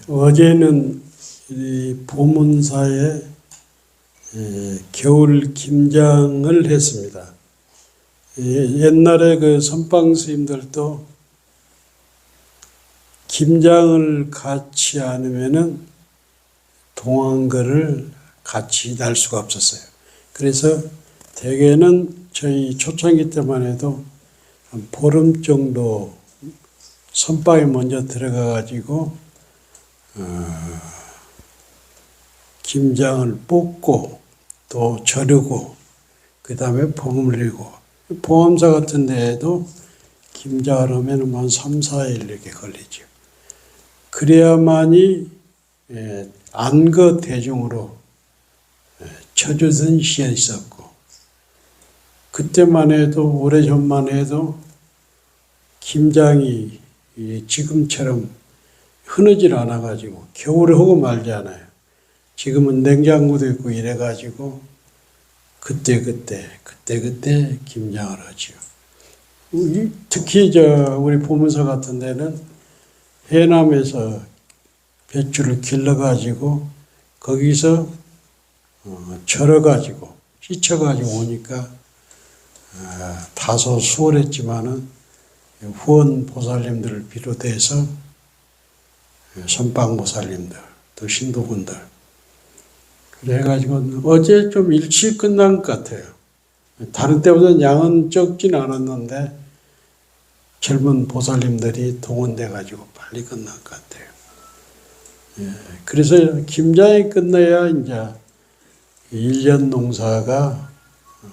어제는 이 보문사에 겨울 김장을 했습니다. 옛날에 그 선방 스님들도 김장을 같이 않으면은 동안거를 같이 날 수가 없었어요. 그래서 대개는 저희 초창기 때만 해도 한 보름 정도 선방에 먼저 들어가 가지고 김장을 뽑고 또 저르고 그 다음에 버무리고 보험사 같은 데에도 김장을 하면 한 3, 4일 이렇게 걸리죠. 그래야만이 안거 대중으로 쳐주던 시절이 있었고, 그때만 해도 오래전만 해도 김장이 지금처럼 흐르질 않아가지고 겨울에 하고 말지 않아요. 지금은 냉장고도 있고 이래가지고 그때 김장을 하지요. 특히 우리 보문사 같은 데는 해남에서 배추를 길러가지고 거기서 절여가지고 씻어가지고 오니까 다소 수월했지만은 후원 보살님들을 비롯해서 선방 보살님들 또 신도분들 그래가지고 어제 좀 일찍 끝난 것 같아요. 다른 때보다 양은 적진 않았는데 젊은 보살님들이 동원돼가지고 빨리 끝난 것 같아요. 그래서 김장이 끝나야 이제 1년 농사가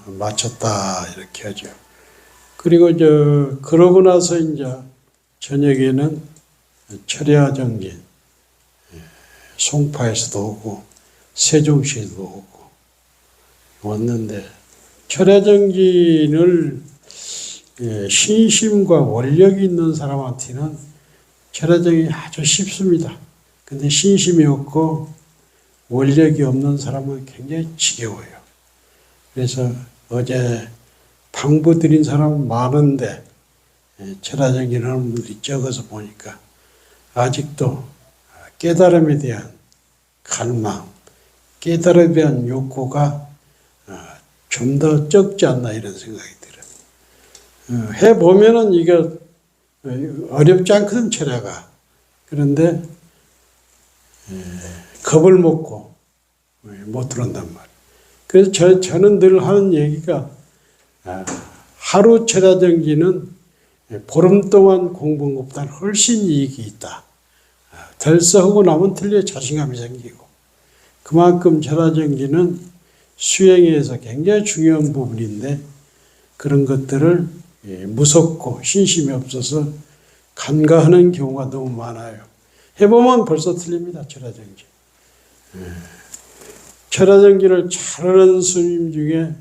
마쳤다 이렇게 하죠. 그리고 그러고 나서 이제 저녁에는 철야정진 송파에서도 오고 세종시에도 오고 왔는데, 철야정진을 신심과 원력이 있는 사람한테는 철야정이 아주 쉽습니다. 근데 신심이 없고 원력이 없는 사람은 굉장히 지겨워요. 그래서 어제 방부 드린 사람은 많은데 철야정진 하는 분들이 적어서 보니까 아직도 깨달음에 대한 갈망, 깨달음에 대한 욕구가 좀 더 적지 않나 이런 생각이 들어요. 해보면은 이게 어렵지 않거든, 철야가. 그런데 겁을 먹고 못 들어온단 말이에요. 그래서 저는 늘 하는 얘기가 하루 철야정진은 보름 동안 공부한 것보다 훨씬 이익이 있다. 덜써하고 나면 틀려 자신감이 생기고, 그만큼 철야정진은 수행에서 굉장히 중요한 부분인데 그런 것들을 무섭고 신심이 없어서 간과하는 경우가 너무 많아요. 해보면 벌써 틀립니다. 철야정진. 철야정진을 잘하는 스님 중에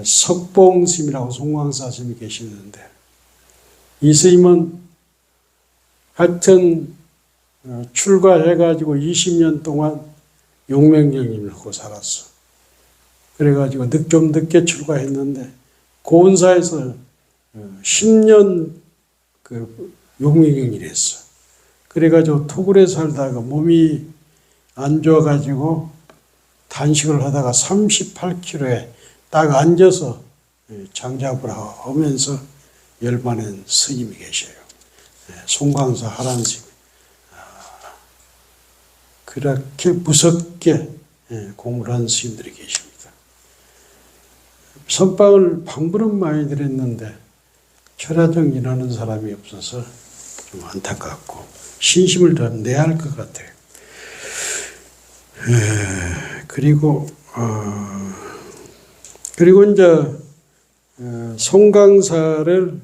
석봉 스님이라고 송광사 스님이 계시는데, 이 스님은 하여튼 출가해가지고 20년 동안 용맹정림을 하고 살았어. 그래가지고 좀 늦게 출가했는데 고은사에서 10년 용맹정림을 했어. 그래가지고 토굴에 살다가 몸이 안 좋아가지고 단식을 하다가 38kg에 딱 앉아서 장작을 하면서 열반한 스님이 계셔요. 송광사 하란 스님. 그렇게 무섭게 공부를 한 스님들이 계십니다. 선방을 방부는 많이 드렸는데 철야정진 하는 사람이 없어서 좀 안타깝고 신심을 더 내야 할 것 같아요. 그리고 이제 송강사를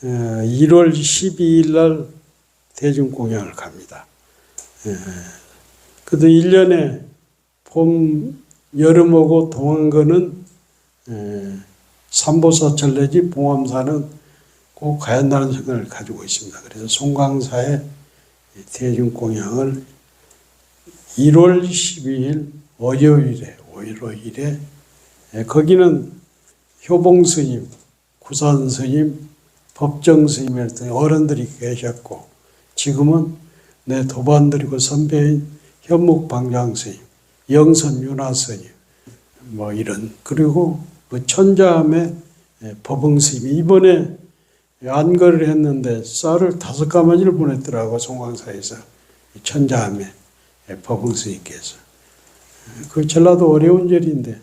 1월 12일 날 대중공양을 갑니다. 그래도 1년에 봄, 여름하고 동안거는 삼보사철 내지 봉암사는 꼭 가야 한다는 생각을 가지고 있습니다. 그래서 송강사의 대중공양을 1월 12일 월요일에 거기는 효봉스님, 구산스님, 법정스님 같은 어른들이 계셨고, 지금은 내 도반드리고 선배인 현묵방장 스님, 영선 윤화 스님, 뭐 이런, 그리고 그 천자함의 법흥 스님이 이번에 안거를 했는데 쌀을 5가마니를 보냈더라고, 송광사에서. 천자함의 법흥 스님께서. 그 전라도 어려운 절인데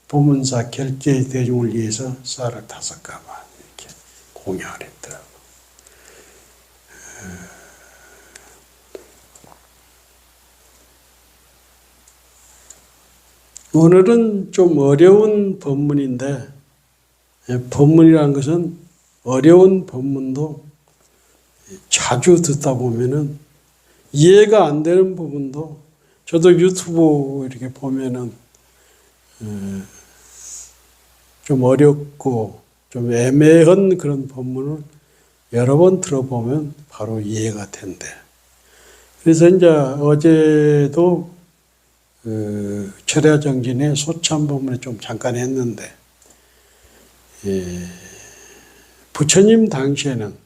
보문사 결제의 대중을 위해서 쌀을 5가마 이렇게 공양을 했더라고. 오늘은 좀 어려운 법문인데, 법문이라는 것은 어려운 법문도 자주 듣다 보면은 이해가 안 되는 부분도, 저도 유튜브 이렇게 보면은 좀 어렵고 좀 애매한 그런 법문을 여러 번 들어보면 바로 이해가 된대. 그래서 이제 어제도 철야정진의 소참 법문에 좀 잠깐 했는데, 부처님 당시에는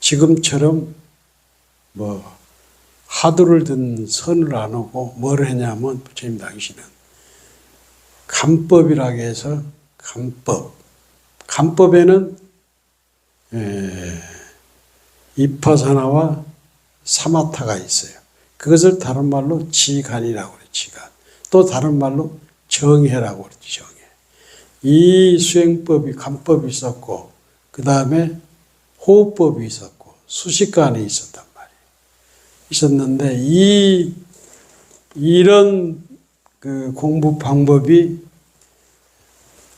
지금처럼 뭐 화두를 든 선을 안 하고 뭘 했냐면, 부처님 당시는 감법이라고 해서, 감법에는 이파사나와 사마타가 있어요. 그것을 다른 말로 지간이라고 그래요. 지간. 또 다른 말로 정해라고 그러죠. 정해. 이 수행법이, 감법이 있었고, 그 다음에 호흡법이 있었고, 수식관이 있었단 말이에요. 있었는데 이런 그 공부 방법이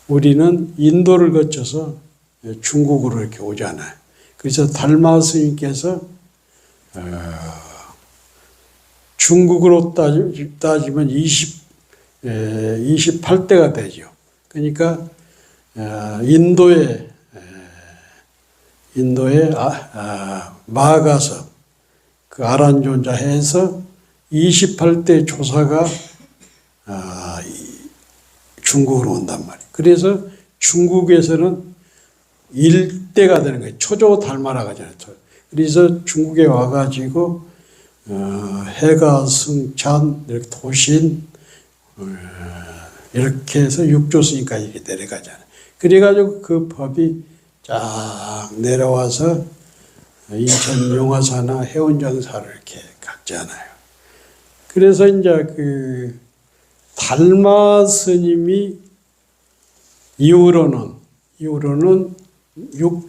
우리는 인도를 거쳐서 중국으로 이렇게 오잖아요. 그래서 달마 스님께서 중국으로 따지면 28대가 되죠. 그러니까 인도에 마가서 그 아란존자 해서 28대 조사가 중국으로 온단 말이에요. 그래서 중국에서는 1대가 되는 거예요. 초조 달마라고 하잖아요. 그래서 중국에 와가지고 해가, 승찬, 이렇게 도신, 이렇게 해서 육조스님까지 이렇게 내려가잖아요. 그래가지고 그 법이 쫙 내려와서 인천 용화사나 해운정사를 이렇게 갔잖아요. 그래서 이제 그 달마 스님이 이후로는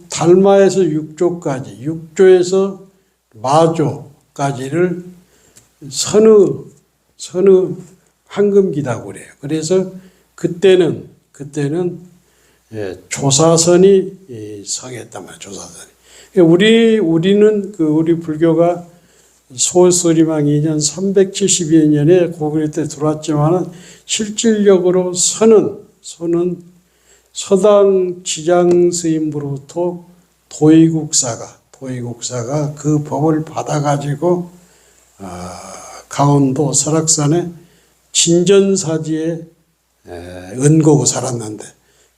달마에서 6조까지, 6조에서 마조까지를 선의 황금기다고 그래요. 그래서 그때는 조사선이 성했단 말이에요. 조사선이. 우리는 우리 불교가 소스리망 2년 372년에 고구려 때 들어왔지만은 실질적으로 선은 서당 지장 스님으로부터 도의국사가 그 법을 받아가지고 강원도 설악산에 진전사지에 은고고 살았는데,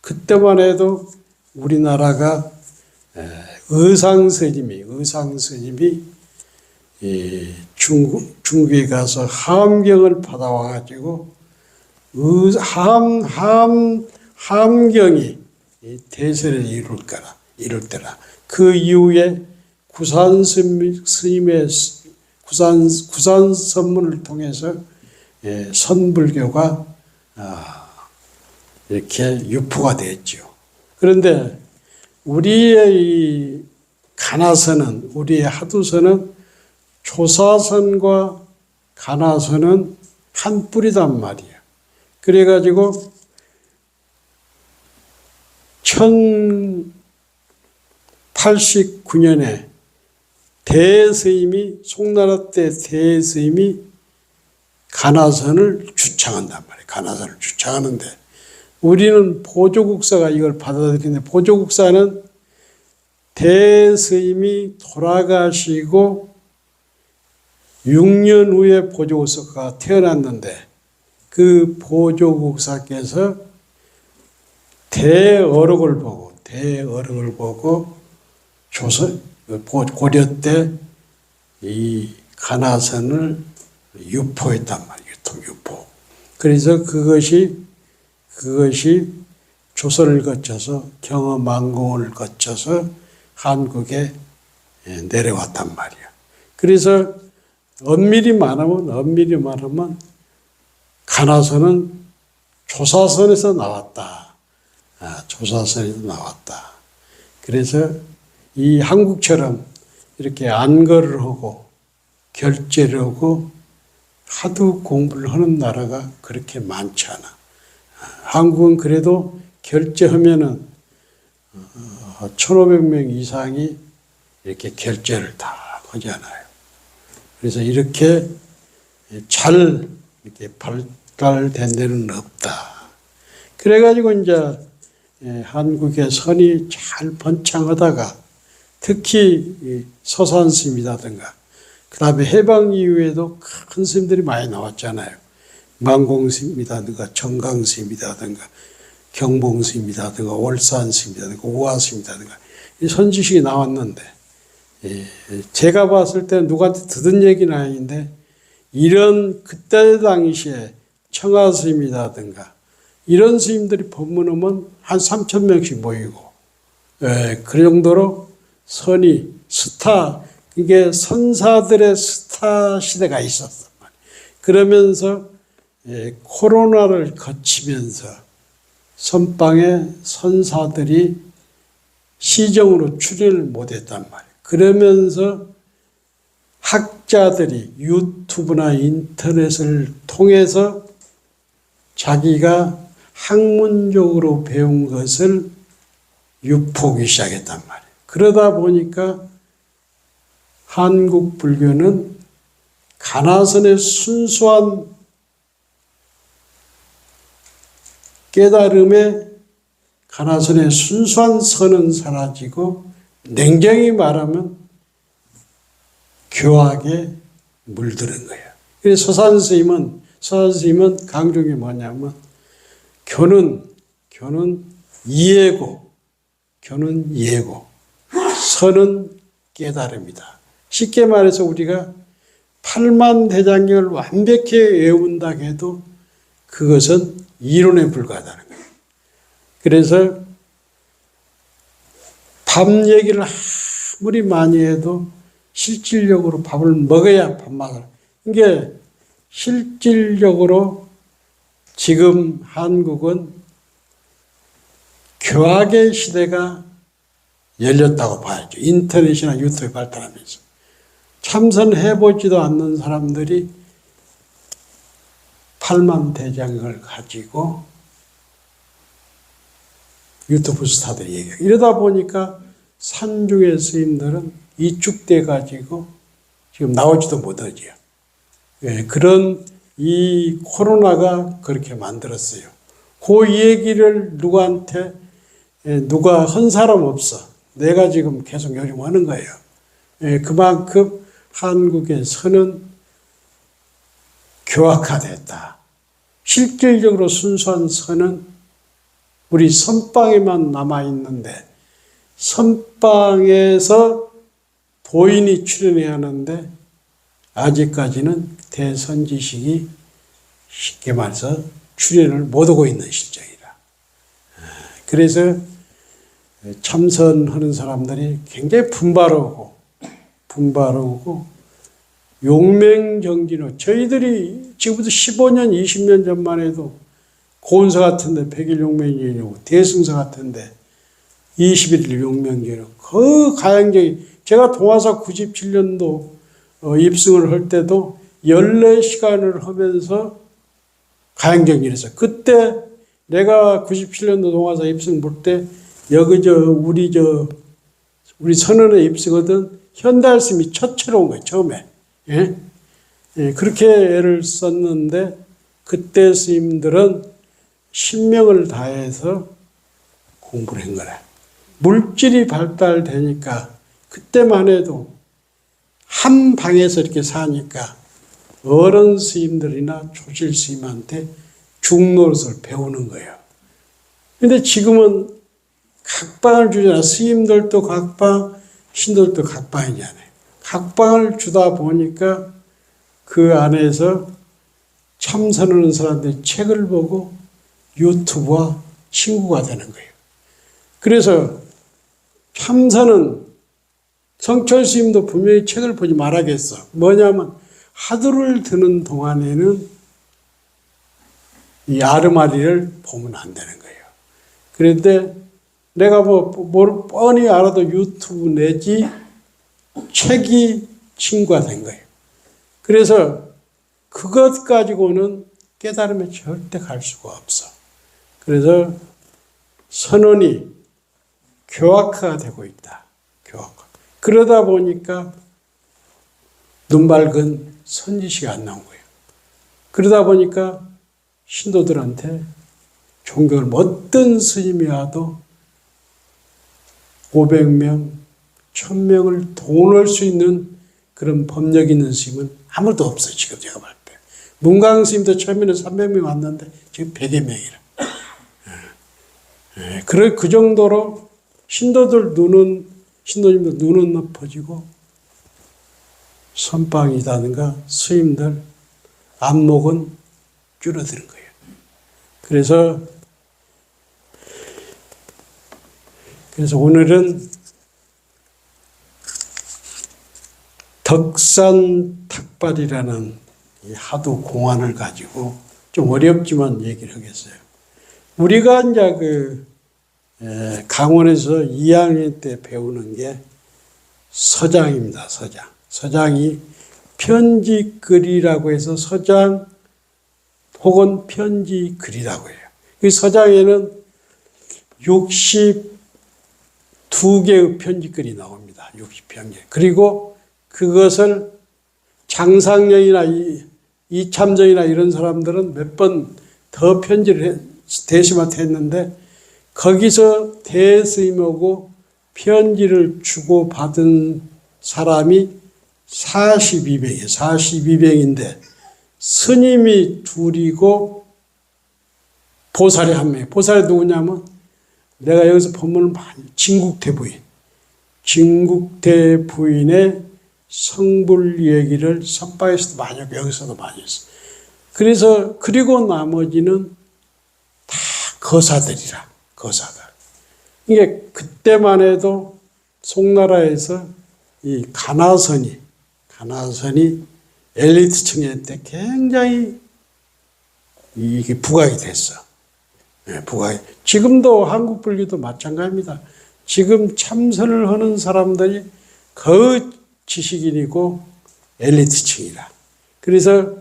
그때만 해도 우리나라가 의상스님이 중국에 가서 함경을 받아와가지고 함경이 대세를 이룰 때라. 그 이후에 구산 스님의 구산 선문을 통해서 선불교가 이렇게 유포가 됐죠. 그런데 우리의 이 가나선은, 우리의 하두선은 조사선과 가나선은 한 뿌리단 말이에요. 그래가지고 1089년에 대스님이, 송나라 때 대스님이 가나선을 주창한단 말이에요. 가나선을 주창하는데, 우리는 보조국사가 이걸 받아들이는데, 보조국사는 대스님이 돌아가시고 6년 후에 보조국사가 태어났는데, 그 보조국사께서 대어록을 보고 고려 때 이 가나선을 유포했단 말이에요. 유포. 그래서 그것이 조선을 거쳐서 경험왕궁을 거쳐서 한국에 내려왔단 말이야. 그래서 엄밀히 말하면 가나선은 조사선에서 나왔다. 조사선에서 나왔다. 그래서 이 한국처럼 이렇게 안거를 하고 결제를 하고 하도 공부를 하는 나라가 그렇게 많지 않아. 한국은 그래도 결제하면은 1,500명 이상이 이렇게 결제를 다 하잖아요. 그래서 이렇게 잘 이렇게 발달된 데는 없다. 그래가지고 이제 한국의 선이 잘 번창하다가 특히 서산스님이라든가 그 다음에 해방 이후에도 큰 스님들이 많이 나왔잖아요. 만공스님이라든가 정강스님이라든가 경봉스님이라든가 월산스님이라든가 우화스님이라든가 이 선지식이 나왔는데 제가 봤을 때 누구한테 듣은 얘기는 아닌데 이런 그때 당시에 청하스님이라든가 이런 스님들이 법문하면 한 3,000명씩 모이고 그 정도로 선이 스타 이게 선사들의 스타 시대가 있었단 말이에요. 그러면서 코로나를 거치면서 선방에 선사들이 시정으로 출연을 못했단 말이에요. 그러면서 학자들이 유튜브나 인터넷을 통해서 자기가 학문적으로 배운 것을 유포하기 시작했단 말이에요. 그러다 보니까 한국 불교는 가나선의 순수한 깨달음에 가나선의 순수한 선은 사라지고 냉정히 말하면 교학에 물드는 거예요. 그래서 서산 스님은 강조한 게 뭐냐면 교는 이해고, 선은 깨달음이다. 쉽게 말해서 우리가 8만 대장경을 완벽히 외운다고 해도 그것은 이론에 불과하다는 거예요. 그래서 밥 얘기를 아무리 많이 해도 실질적으로 밥을 먹어야 밥맛을. 이게 실질적으로 지금 한국은 교학의 시대가 열렸다고 봐야죠. 인터넷이나 유튜브에 발달하면서. 참선해보지도 않는 사람들이 8만 대장을 가지고 유튜브 스타들이 얘기해요. 이러다 보니까 산중의 스님들은 이축돼 가지고 지금 나오지도 못하지요. 그런 이 코로나가 그렇게 만들었어요. 그 얘기를 누구한테 누가 한 사람 없어. 내가 지금 계속 요즘 하는 거예요. 그만큼 한국의 선은 교학화됐다. 실질적으로 순수한 선은 우리 선방에만 남아있는데 선방에서 도인이 출연해야 하는데 아직까지는 대선지식이 쉽게 말해서 출연을 못하고 있는 실정이라. 그래서 참선하는 사람들이 굉장히 분발하고 용맹정진으로 저희들이 지금부터 15년, 20년 전만 해도 고운서 같은데 100일 용맹정진이고 대승서 같은데 21일 용맹정진이고 그 가양정이 제가 동화사 97년도 입승을 할 때도 14시간을 하면서 가양정진에서 그때 내가 97년도 동화사 입승 볼 때 여기 우리 선언에 입승하던 현달 스님이 첫째로 온 거예요, 처음에. 그렇게 애를 썼는데 그때 스님들은 신명을 다해서 공부를 한 거라. 물질이 발달되니까 그때만 해도 한 방에서 이렇게 사니까 어른 스님들이나 조실 스님한테 중노릇을 배우는 거예요. 근데 지금은 각방을 주잖아. 스님들도 각방, 신도들도 각방이잖아요. 각방을 주다 보니까 그 안에서 참선하는 사람들이 책을 보고 유튜브와 친구가 되는 거예요. 그래서 참선은 성철 스님도 분명히 책을 보지 말아야겠어. 뭐냐면 화두를 드는 동안에는 이 아르마리를 보면 안 되는 거예요. 그런데 내가 뭘 뻔히 알아도 유튜브 내지 책이 친구가 된 거예요. 그래서 그것 가지고는 깨달음에 절대 갈 수가 없어. 그래서 선언이 교학화가 되고 있다. 교학화. 그러다 보니까 눈 밝은 선지시가 안 나온 거예요. 그러다 보니까 신도들한테 존경을 어떤 스님이 와도 500명, 1000명을 도울 수 있는 그런 법력 있는 스님은 아무도 없어요. 지금 제가 볼 때. 문강 스님도 처음에는 300명 왔는데 지금 100여 명이라. 그 정도로 신도님도 눈은 높아지고 선방이라든가 스님들 안목은 줄어드는 거예요. 그래서 오늘은 덕산탁발이라는 이 하도 공안을 가지고 좀 어렵지만 얘기를 하겠어요. 우리가 이제 강원에서 2학년 때 배우는 게 서장입니다. 서장. 서장이 편지글이라고 해서 서장 혹은 편지글이라고 해요. 이 서장에는 62개의 편지글이 나옵니다. 60편지. 그리고 그것을 장상령이나 이참정이나 이런 사람들은 몇 번 더 편지를 대심한테 했는데 거기서 대스님하고 편지를 주고받은 사람이 42병이에요. 42병인데 스님이 둘이고 보살이 한 명이에요. 보살이 누구냐면 내가 여기서 본문을 많이 진국대 부인. 진국대 부인의 성불 얘기를 선방에서도 많이 했고 여기서도 많이 했어요. 그래서 그리고 나머지는 다 거사들이라. 거사들. 이게 그때만 해도 송나라에서 이 가나선이 엘리트층한테 굉장히 이게 부각이 됐어. 네, 부각이. 지금도 한국 불교도 마찬가지입니다. 지금 참선을 하는 사람들이 거의 지식인이고 엘리트층이라. 그래서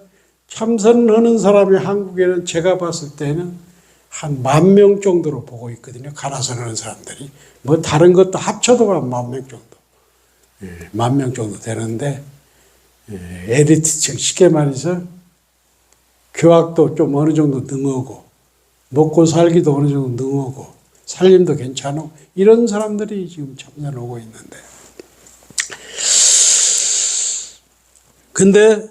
참선하는 사람이 한국에는 제가 봤을 때는 한 10,000명 정도로 보고 있거든요. 가나선 하는 사람들이. 뭐 다른 것도 합쳐도 한 10,000명 정도. 10,000명 정도 되는데 엘리트층 쉽게 말해서 교학도 좀 어느 정도 능하고 먹고 살기도 어느 정도 능하고 살림도 괜찮고 이런 사람들이 지금 참선을 오고 있는데 근데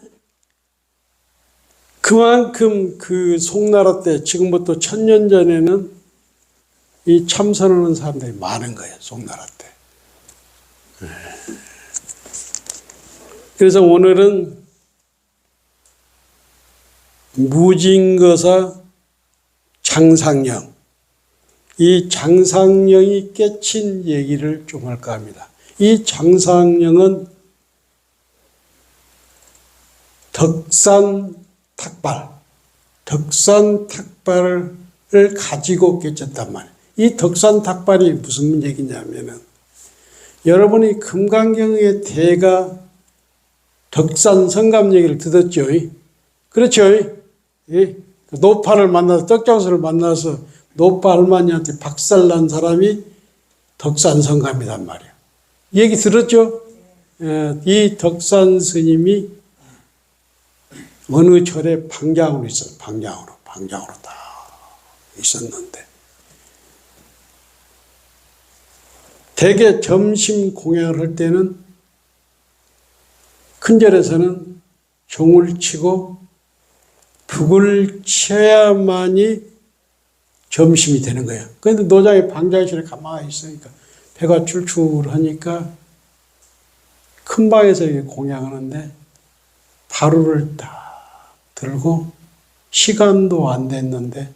그만큼 그 송나라 때 지금부터 1000년 전에는 이 참선하는 사람들이 많은 거예요. 송나라 때. 그래서 오늘은 무징거사 장상령, 이 장상령이 깨친 얘기를 좀 할까 합니다. 이 장상령은 덕산탁발을 가지고 깨쳤단 말이에요. 이 덕산탁발이 무슨 얘기냐면은 여러분이 금강경의 대가 덕산 성감 얘기를 듣었죠. 그렇죠. 노파를 만나서 떡장수를 만나서 노파 할머니한테 박살난 사람이 덕산 성감이란 말이에요. 얘기 들었죠? 이 덕산 스님이 어느 절에 방장으로 있어요. 방장으로 다 있었는데 대개 점심 공양을 할 때는 큰 절에서는 종을 치고 북을 쳐야만이 점심이 되는 거예요. 그런데 노장이 방장실에 가만히 있으니까 배가 출출하니까 큰 방에서 이렇게 공양하는데 바루를 딱 들고 시간도 안 됐는데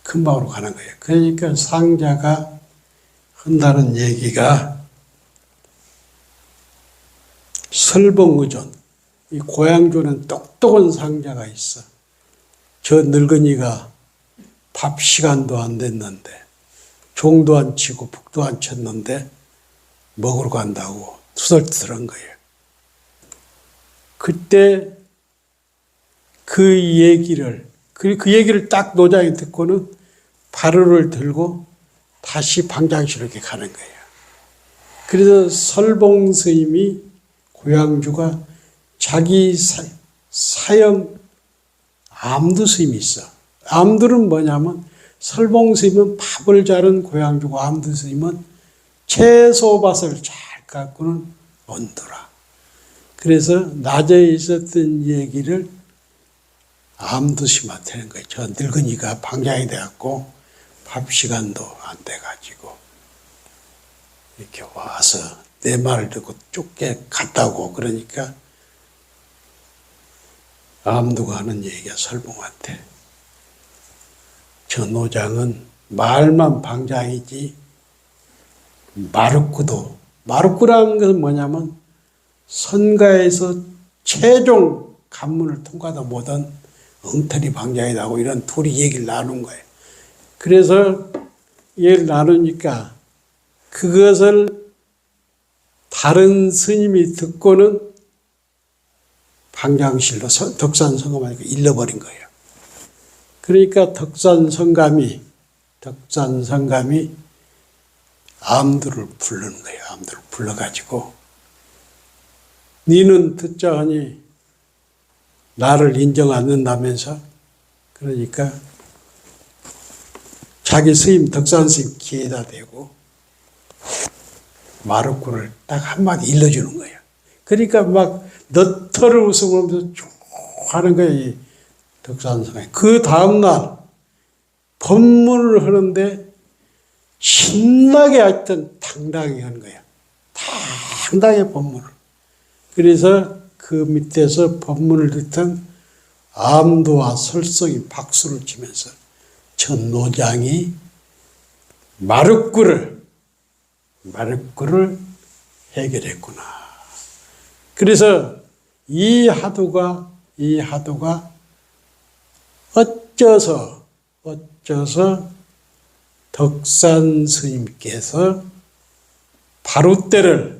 큰 방으로 가는 거예요. 그러니까 상자가 한다는 얘기가 설봉의존, 이 고향조는 똑똑한 상자가 있어. 저 늙은이가 밥 시간도 안 됐는데 종도 안 치고 북도 안 쳤는데 먹으러 간다고 투덜투덜한 거예요. 그때 그 얘기를 딱 노장이 듣고는 바루를 들고 다시 방장실로 이렇게 가는 거예요. 그래서 설봉 스님이 고향주가 자기 사형 암두 스님이 있어. 암두는 뭐냐면 설봉 스님은 밥을 자른 고향주고 암두 스님은 채소밭을 잘 가꾸는 원두라. 그래서 낮에 있었던 얘기를 암두 스님한테 하는 거예요. 저 늙은이가 방장이 돼갖고 밥 시간도 안 돼가지고 이렇게 와서 내 말을 듣고 쫓게 갔다고. 그러니까 암두가 하는 얘기가 설봉한테 저 노장은 말만 방장이지 마루꾸라는 것은 뭐냐면 선가에서 최종 관문을 통과도 못한 엉터리 방장이라고 이런 둘이 얘기를 나눈 거예요. 그래서 얘기를 나누니까 그것을 다른 스님이 듣고는 방장실로 덕산성감하니까 잃어버린 거예요. 그러니까 덕산성감이 암두를 부르는 거예요. 암두를 불러가지고 니는 듣자 하니 나를 인정 안 한다면서. 그러니까 자기 스님 덕산스님 귀에다 대고 마루꾸를 딱 한마디 일러주는 거예요. 그러니까 막 너털을 웃으면서 쭉 하는 거예요. 이 덕산성감이. 그 다음날 법문을 하는데 신나게 하여튼 당당히 하는 거예요. 당당히 법문을. 그래서 그 밑에서 법문을 듣던 암두와 설성이 박수를 치면서 저 노장이 마루꾸를 해결했구나. 그래서 이 하두가 어째서 덕산 스님께서 바루대를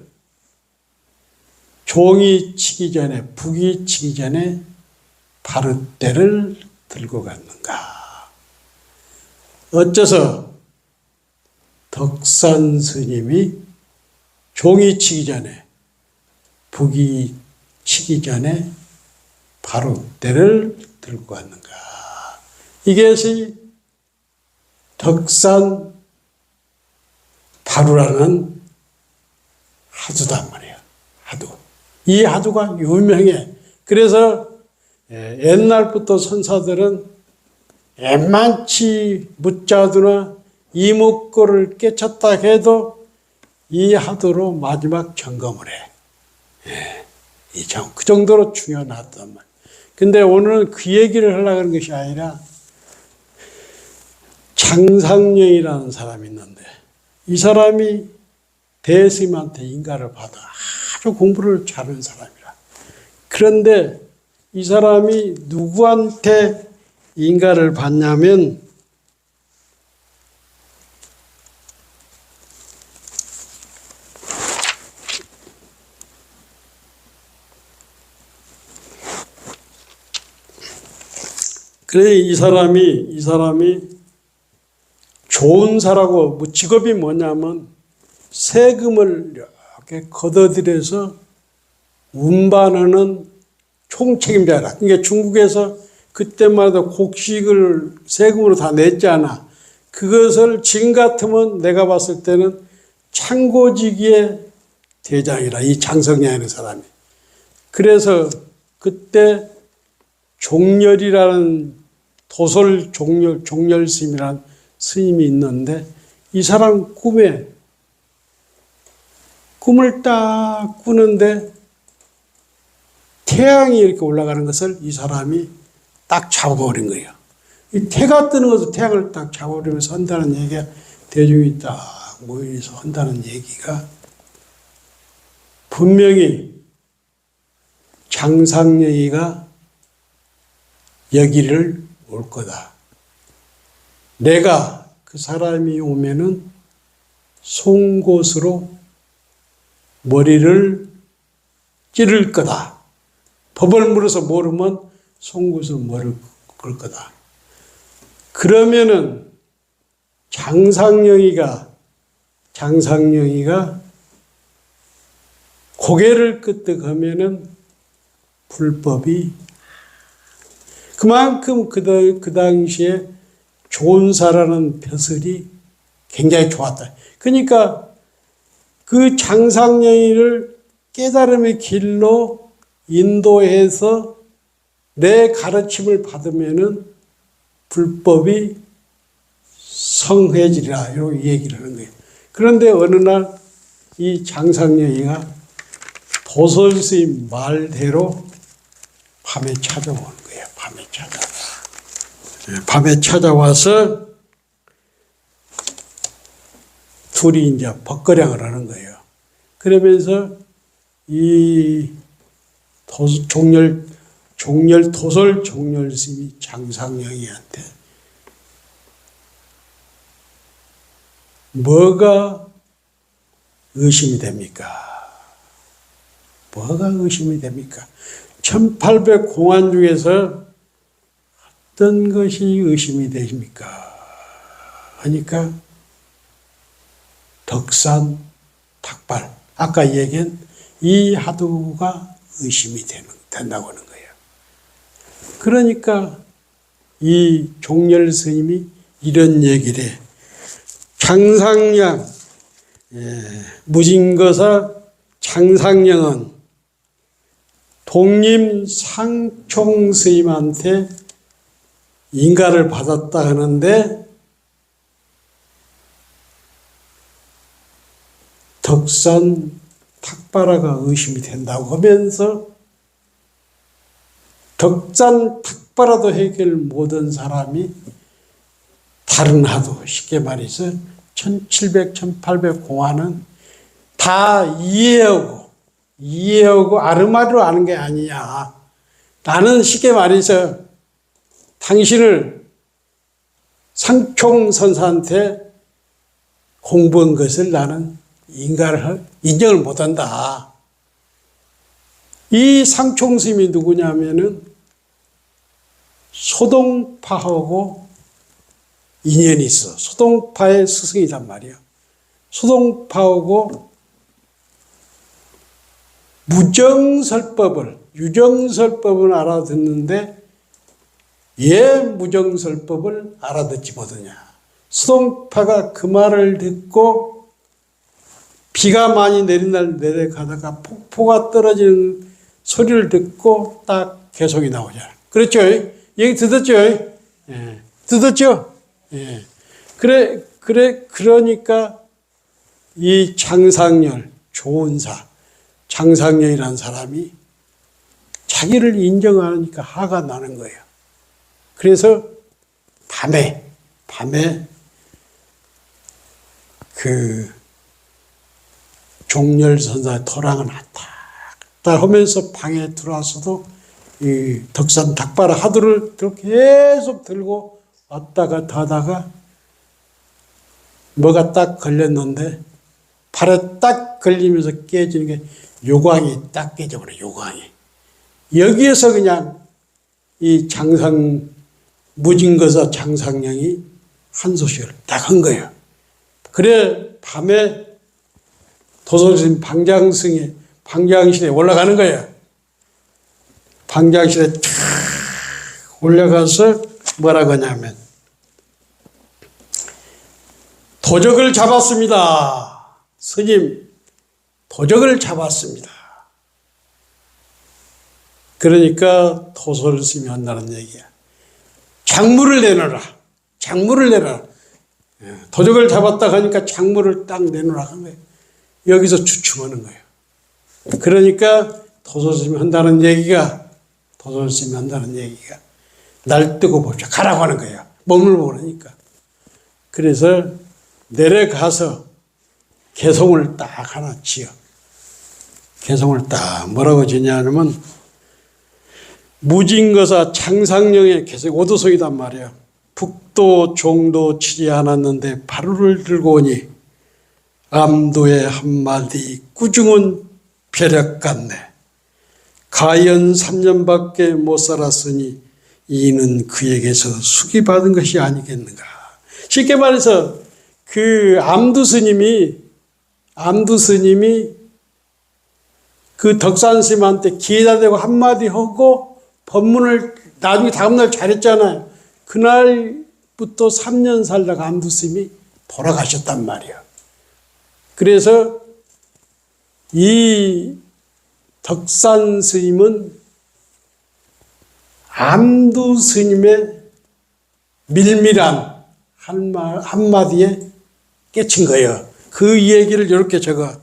종이 치기 전에, 북이 치기 전에 바루대를 들고 갔는가? 어째서 덕산 스님이 종이 치기 전에, 북이 치기 전에 바루대를 들고 갔는가? 이것이 덕산 바루라는 하두단 말이에요. 하두. 이 하두가 유명해. 그래서 옛날부터 선사들은 웬만치 묻자두나 이목구를 깨쳤다 해도 이 하두로 마지막 점검을 해. 그 정도로 중요하단 말이에요. 근데 오늘은 그 얘기를 하려고 하는 것이 아니라 장상령이라는 사람이 있는데 이 사람이 대스님한테 인가를 받아 아주 공부를 잘하는 사람이라. 그런데 이 사람이 누구한테 인가를 받냐면 그래 이 사람이 좋은 사라고 뭐 직업이 뭐냐면 세금을 이렇게 걷어들여서 운반하는 총책임자라. 그러니까 중국에서 그때마다 곡식을 세금으로 다 냈잖아. 그것을 지금 같으면 내가 봤을 때는 창고지기의 대장이라, 이 장성량이라는 사람이. 그래서 그때 종렬이라는 도솔 종렬 스님이라는 스님이 있는데 이 사람 꿈에 꿈을 딱 꾸는데 태양이 이렇게 올라가는 것을 이 사람이 딱 잡아버린 거예요. 이 태가 뜨는 것을 태양을 딱 잡아버리면서 한다는 얘기가, 대중이 딱 모여서 한다는 얘기가 분명히 장상영이가 여기를 올 거다. 내가 그 사람이 오면은 송곳으로 머리를 찌를 거다. 법을 물어서 모르면 송곳으로 머리를 걸 거다. 그러면은 장상영이가 고개를 끄덕하면은 불법이, 그만큼 그 당시에 조은사라는 벼슬이 굉장히 좋았다. 그러니까 그 장상영이를 깨달음의 길로 인도해서 내 가르침을 받으면은 불법이 성해지리라, 이렇게 얘기를 하는 거예요. 그런데 어느 날 이 장상영이가 도솔스님 말대로 밤에 찾아오는 거예요. 밤에 찾아와서 둘이 이제 벗거량을 하는 거예요. 그러면서 이 도솔 종렬스님이 장상영이한테 뭐가 의심이 됩니까? 뭐가 의심이 됩니까? 1800 공안 중에서 어떤 것이 의심이 되십니까? 하니까 덕산 탁발, 아까 얘기한 이 하두가 의심이 된다고 하는 거예요. 그러니까 이 종렬 스님이 이런 얘기를 해. 장상영, 무진거사 장상영은 독림 상총 스님한테 인가를 받았다 하는데 덕산 탁바라가 의심이 된다고 하면서 덕산 탁바라도 해결 못한 사람이 다른 하도, 쉽게 말해서 1700, 1800 공안은 다 이해하고 아르마리로 아는 게 아니냐. 나는 쉽게 말해서 당신을 상총선사한테 공부한 것을 나는 인정을 못한다. 이 상총스님이 누구냐면은 소동파하고 인연이 있어. 소동파의 스승이란 말이야. 소동파하고 유정설법을 알아듣는데 왜 무정설법을 알아듣지 못하냐. 소동파가 그 말을 듣고 비가 많이 내린 날 내려가다가 폭포가 떨어지는 소리를 듣고 딱 개성이 나오잖아. 그렇죠? 얘기 듣었죠? 예. 듣었죠? 예. 그러니까 이 장상열, 조은사, 장상열이라는 사람이 자기를 인정하니까 화가 나는 거예요. 그래서 밤에 그 종렬선사의 토랑을 왔다 하면서 방에 들어와서도 이 덕산 닭바라 하두를 계속 들고 왔다가 다다가 뭐가 딱 걸렸는데 발에 딱 걸리면서 깨지는 게 요광이 딱 깨져버려. 요광이 여기에서 그냥 이 무진거사 장상영이 한 소식을 딱 한 거예요. 그래 밤에 도솔스님 방장실에 올라가는 거예요. 방장실에 쫙 올라가서 뭐라고 하냐면 도적을 잡았습니다. 스님, 도적을 잡았습니다. 그러니까 도솔스님이 한다는 얘기야. 작물을 내놔라. 도적을 잡았다 하니까 작물을 딱 내놓으라 한 거예요. 여기서 주춤하는 거예요. 그러니까 도솔스님이 한다는 얘기가 날 뜨고 봅시다. 가라고 하는 거예요. 몸을 보니까. 그래서 내려가서 개송을 딱 하나 지어. 개송을 딱 뭐라고 지냐면 무진거사 창상령의 개송 오도송이단 말이에요. 북도 종도 치지 않았는데 바루를 들고 오니 암도의 한마디 꾸중은 벼락 같네. 가연 3년밖에 못 살았으니 이는 그에게서 숙이 받은 것이 아니겠는가. 쉽게 말해서 그 암두 스님이 그 덕산스님한테 기회다 대고 한마디 하고 법문을 나중에 다음날 잘했잖아요. 그날부터 3년 살다가 암두 스님이 돌아가셨단 말이에요. 그래서 이 덕산 스님은 암두 스님의 밀밀한 한마디에 깨친 거예요. 그 얘기를 이렇게 적어.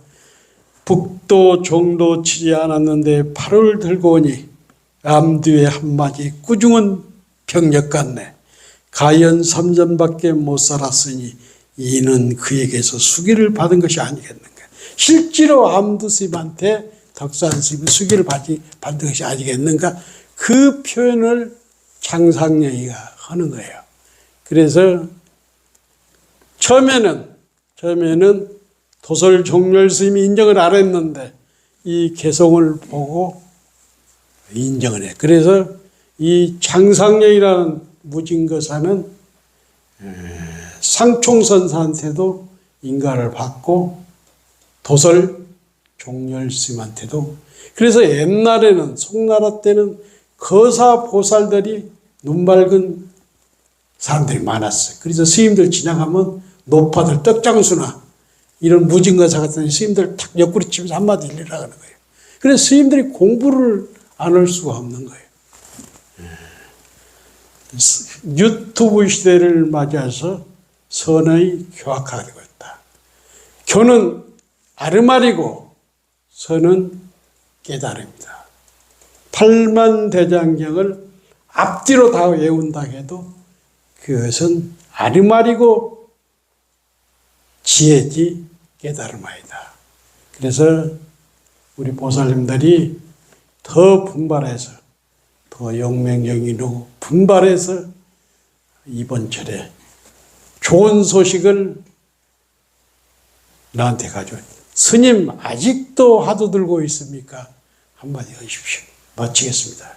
북도 종도 치지 않았는데 팔을 들고 오니 암두의 한마디 꾸중은 병력 같네. 가연 3년밖에 못 살았으니 이는 그에게서 수기를 받은 것이 아니겠는가. 실제로 암두 스님한테 덕산 스님이 수기를 받은 것이 아니겠는가. 그 표현을 창상령이가 하는 거예요. 그래서 처음에는 도솔 종렬 스님이 인정을 안 했는데 이 개송을 보고 인정을 해. 그래서 이 창상령이라는 무진거사는 상총선사한테도 인가를 받고 도솔 종렬 스님한테도. 그래서 옛날에는 송나라 때는 거사 보살들이 눈 밝은 사람들이 많았어요. 그래서 스님들 지나가면 노파들 떡장수나 이런 무진거사 같은 스님들 탁 옆구리 치면서 한마디 일리라고 하는 거예요. 그래서 스님들이 공부를 안 할 수가 없는 거예요. 유튜브 시대를 맞이해서 선의 교학화가 되고 있다. 교는 아르마리고 선은 깨달음이다. 팔만대장경을 앞뒤로 다 외운다 해도 그것은 아르마리고 지혜지 깨달음이다. 그래서 우리 보살님들이 더 분발해서 더 영맹정인으로 분발해서 이번 절에 좋은 소식을 나한테 가져와. 스님 아직도 화두 들고 있습니까? 한마디 하십시오. 마치겠습니다.